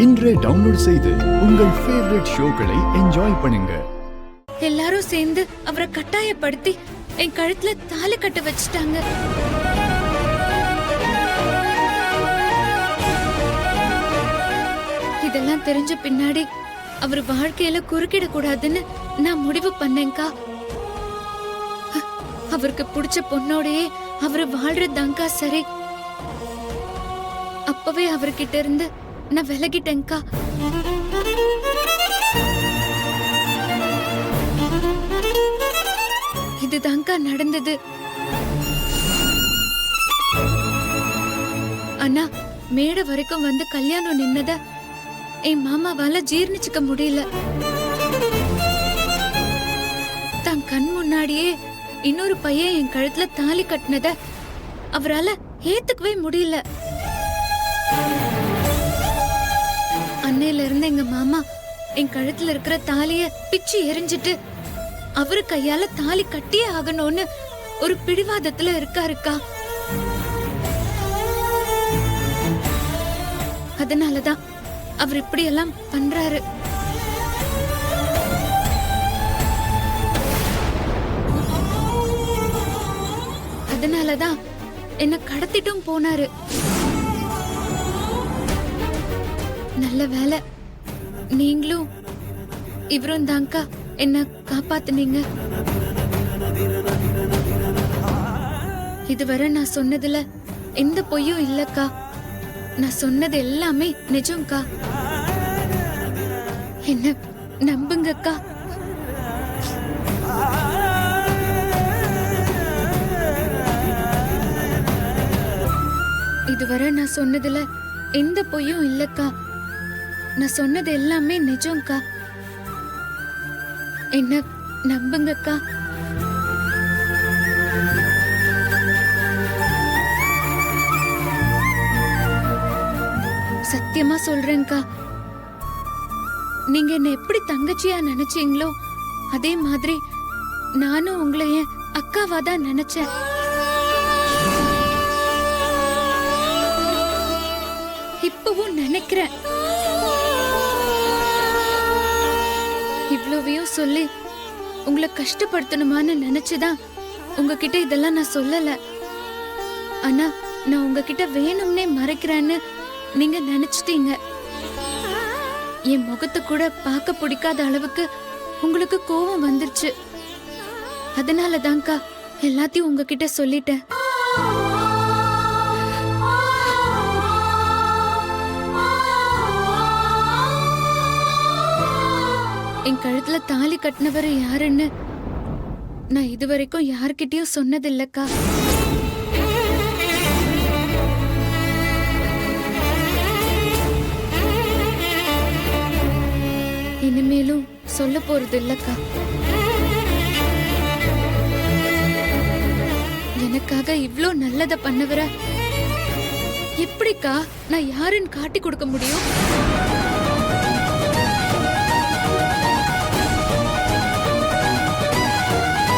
இன்றே டவுன்லோட் செய்து உங்கள் ஃபேவரட் ஷோக்களை என்ஜாய் பண்ணுங்க. எல்லாரும் சேர்ந்து அவரை கட்டாயப்படுத்தி என் கழுத்துல தாலி கட்ட வச்சுட்டாங்க. இதெல்லாம் தெரிஞ்ச பின்னாடி அவர் வாழ்க்கையில குறுக்கிட கூடாதுன்னு நான் முடிவு பண்ணேன்க்கா. அவருக்கு பிடிச்ச பொண்ணோடயே அவரு வாழ்றதாங்கா சரி. அப்பவே அவர்கிட்ட இருந்து நான் விலகிட்டேன்க்கா. இதுதான்க்கா நடந்தது. அண்ணா மேடை வரைக்கும் வந்து கல்யாணம் நின்னத என் மாமாவால ஜீர்ணிச்சுக்க முடியல. தன் கண் முன்னாடியே இன்னொரு பையன் என் கழுத்துல தாலி கட்டினத அவரால ஏத்துக்கவே முடியல. அன்னையில இருந்து எங்க மாமா என் கழுத்துல இருக்கிற தாலிய பிச்சு எரிஞ்சிட்டு அவரு கையால தாலி கட்டியே ஆகணும்னு ஒரு பிடிவாதத்துல இருக்காருக்கா. அதனாலதான் அவர் இப்படி எல்லாம் பண்றாரு. அதனாலதான் என்ன கடத்திட்டும் போனாரு. நல்ல வேலை நீங்களும் இவரும் தான்க்கா என்ன காப்பாத்துனீங்க. இதுவரை நான் சொன்னதுல எந்த பொய்யும் இல்லக்கா. நான் சொன்னது எல்லாமே நிஜம்க்கா. என்ன நம்புங்கக்கா. இதுவரை நான் சொன்னதுல எந்த பொய்யும் இல்லக்கா. நான் சொன்னது எல்லாமே நிஜம்க்கா. என்ன நம்புங்கக்கா. சத்தியமா சொல்றேன்க்கா. நீங்க என்ன எப்படி தங்கச்சியா நினைச்சீங்களோ அதே மாதிரி நானும் உங்களை என் அக்காவா தான் நினைச்சேன். இப்பவும் நினைக்கிறேன். இவ்வளவையும் சொல்லி உங்களை கஷ்டப்படுத்தணுமான்னு நினைச்சுதான் உங்ககிட்ட இதெல்லாம் நான் சொல்லல. ஆனா நான் உங்ககிட்ட வேணும்னே மறைக்கிறேன்னு நீங்க நினைச்சிட்டீங்க. என் முகத்தை கூட பார்க்க பிடிக்காத அளவுக்கு உங்களுக்கு கோபம் வந்துருச்சு. அதனாலதான்க்கா எல்லாத்தையும் உங்ககிட்ட சொல்லிட்டேன். என் கழுத்துல தாலி கட்டினவர் யாருன்னு நான் இதுவரைக்கும் யார்கிட்டயும் சொன்னதில்லக்கா. இனிமேலும் சொல்ல போறது இல்லக்கா. எனக்காக இவ்ளோ நல்லத பண்ணவர எப்படிக்கா நான் யாருன்னு காட்டி கொடுக்க முடியும்?